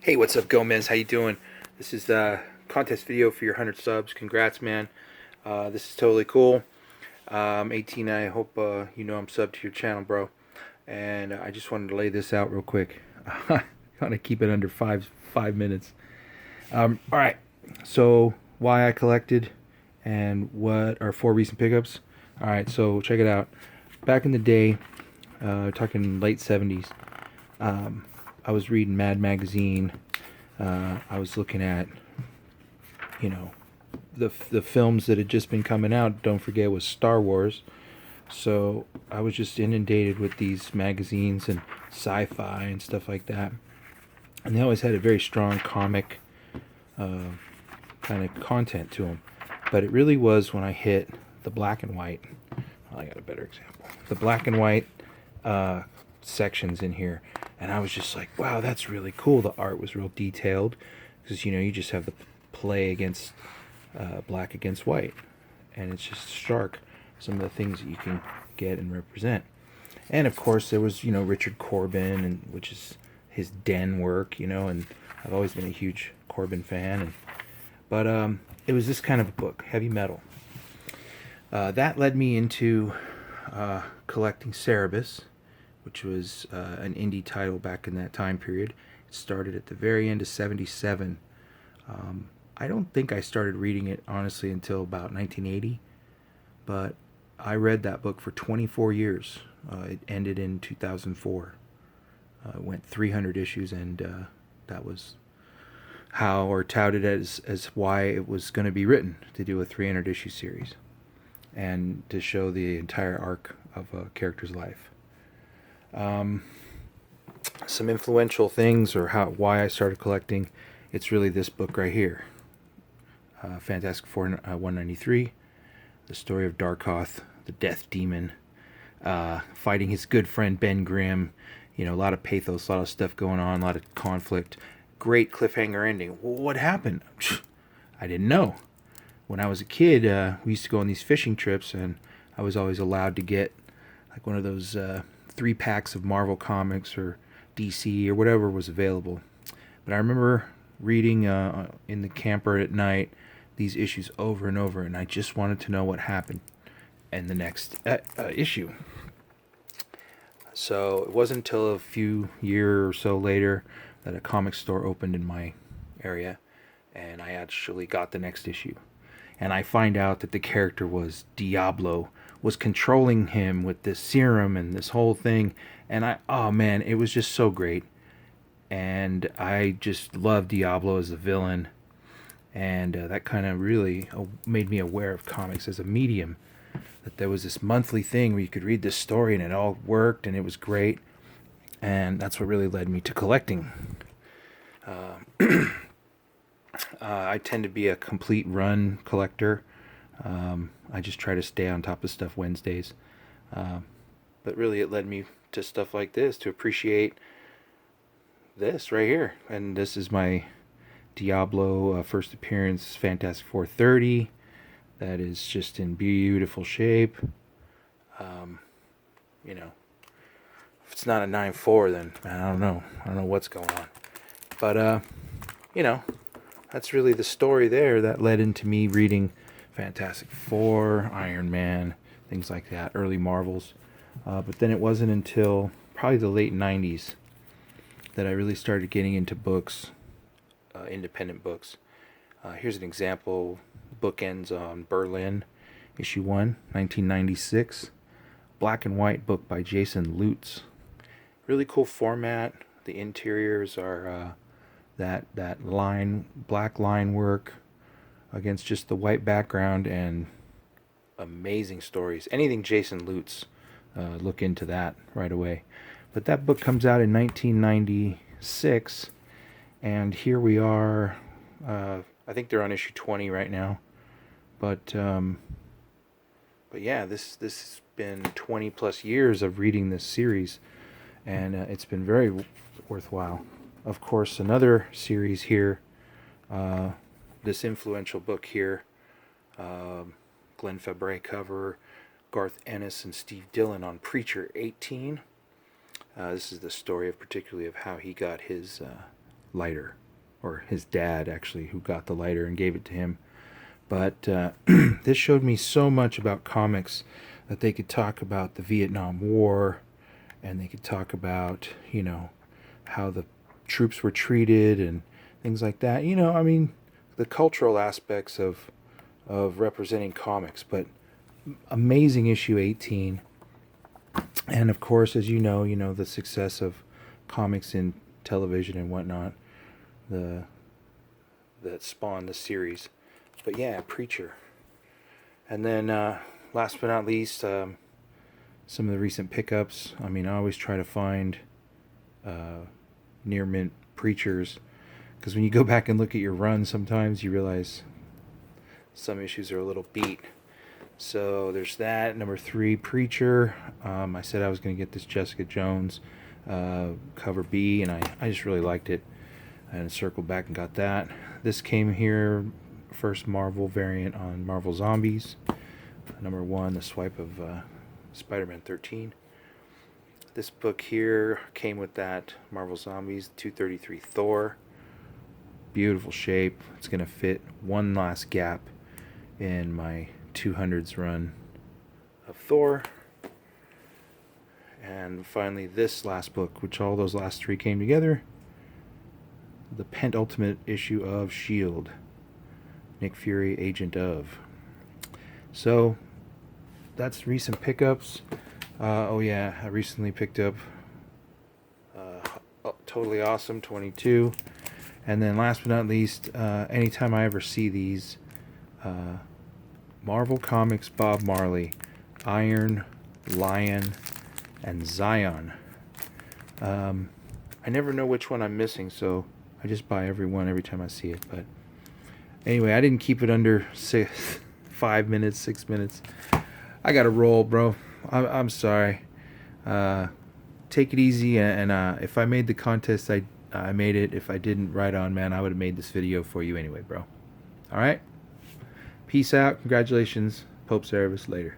Hey, what's up, Gomez? How you doing? This is the contest video for your 100 subs. Congrats, man. This is totally cool. 18, I hope you know I'm subbed to your channel, bro. And I just wanted to lay this out real quick. Kind of keep it under five minutes. All right. So why I collected and what are 4 recent pickups. All right. So check it out. Back in the day, talking late 70s. I was reading Mad Magazine. I was looking at, you know, the films that had just been coming out. Don't forget, was Star Wars. So I was just inundated with these magazines and sci-fi and stuff like that. And they always had a very strong comic kind of content to them. But it really was when I hit the black and white. Well, I got a better example. The black and white sections in here, and I was just like, wow, that's really cool. The art was real detailed, because you just have the play against black against white, and it's just stark, some of the things that you can get and represent. And of course there was Richard Corbin, and which is his den work, and I've always been a huge Corbin fan, but it was this kind of a book, heavy metal, that led me into collecting Cerebus, which was an indie title back in that time period. It started at the very end of '77. I don't think I started reading it, honestly, until about 1980, but I read that book for 24 years. It ended in 2004. It went 300 issues, and that was how, or touted as why it was going to be written, to do a 300 issue series and to show the entire arc of a character's life. Some influential things, or why I started collecting, it's really this book right here, Fantastic Four 193, the story of Darkoth, the Death Demon, fighting his good friend Ben Grimm. A lot of pathos, a lot of stuff going on, a lot of conflict. Great cliffhanger ending. What happened? I didn't know. When I was a kid, we used to go on these fishing trips, and I was always allowed to get like one of those 3 packs of Marvel comics or DC or whatever was available. But I remember reading in the camper at night these issues over and over, and I just wanted to know what happened in the next issue. So it wasn't until a few years or so later that a comic store opened in my area, and I actually got the next issue. And I find out that the character was Diablo, was controlling him with this serum and this whole thing. And oh man, it was just so great. And I just love Diablo as a villain. And that kind of really made me aware of comics as a medium. That there was this monthly thing where you could read this story and it all worked and it was great. And that's what really led me to collecting. I tend to be a complete run collector. I just try to stay on top of stuff Wednesdays. But really it led me to stuff like this, to appreciate this right here. And this is my Diablo first appearance, Fantastic Four 30. That is just in beautiful shape. If it's not a 9.4, then man, I don't know. I don't know what's going on. But, that's really the story there that led into me reading Fantastic Four, Iron Man, things like that, early Marvels. But then it wasn't until probably the late 90s that I really started getting into books, independent books. Here's an example, bookends on Berlin, issue 1, 1996. Black and white book by Jason Lutz. Really cool format. The interiors are that black line work against just the white background, and amazing stories. Anything Jason Lutz, look into that right away. But that book comes out in 1996, and here we are. I think they're on issue 20 right now. But yeah, this has been 20 plus years of reading this series, and it's been very worthwhile. Of course, another series here, this influential book here, Glenn Fabry cover, Garth Ennis and Steve Dillon on Preacher 18. This is the story of particularly of how he got his lighter, or his dad actually, who got the lighter and gave it to him. But this showed me so much about comics, that they could talk about the Vietnam War, and they could talk about, you know, how the troops were treated and things like that. You know, I mean, the cultural aspects of representing comics. But amazing issue 18. And of course, as you know, the success of comics in television and whatnot, that spawned the series. But yeah, Preacher. And then last but not least, some of the recent pickups. I mean, I always try to find near mint Preachers, because when you go back and look at your run, sometimes you realize some issues are a little beat. So there's that. Number 3, Preacher. I said I was going to get this Jessica Jones cover B, and I just really liked it, and circled back and got that. This came here, first Marvel variant on Marvel Zombies. Number 1, the swipe of Spider-Man 13. This book here came with that Marvel Zombies 233 Thor. Beautiful shape. It's going to fit one last gap in my 200s run of Thor. And finally, this last book, which all those last 3 came together, the penultimate issue of S.H.I.E.L.D. Nick Fury, Agent of. So that's recent pickups. Oh yeah, I recently picked up Totally Awesome 22. And then last but not least, anytime I ever see these, Marvel Comics Bob Marley, Iron, Lion, and Zion. I never know which one I'm missing, so I just buy every one every time I see it. But anyway, I didn't keep it under 5 minutes, 6 minutes. I gotta roll, bro. I'm sorry. Take it easy, and if I made the contest, I made it. If I didn't, right on, man. I would have made this video for you anyway, bro. All right? Peace out. Congratulations. Pope Service. Later.